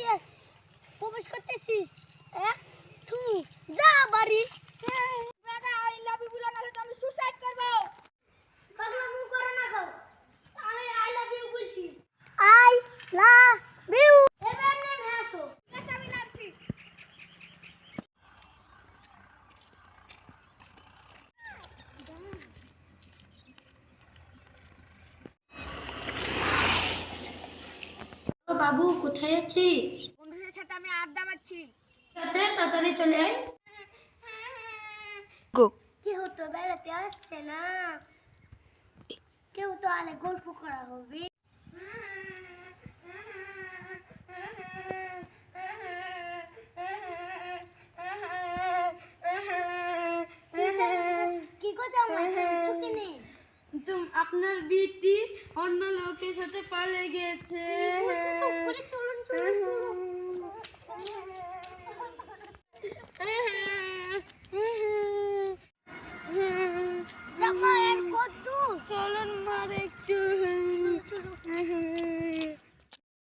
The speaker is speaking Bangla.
দিয়ে প্রবেশ করতেছিস এক থু যা বাড়ি দাদা আই লাভ ইউ বলো নালে তো আমি সুসাইড করব পাগলামো করো না গো আমি আই লাভ ইউ বলছি আই লাভ ইউ এবার নেমে আসো ঠিক আছে আমি নামছি বাবু কোথায় আছিস? বন্ধুদের সাথে আমি আড্ডা মারছি। ঠিক আছে তাড়াতাড়ি চলে আয়। গো কেউ তো বেড়াতে আসছে না, কেউ তো আলে গল্প করা হবে। কি কথা ছুটি নেই আপনার বিটি অন্য লোকের সাথে পালিয়ে গেছে।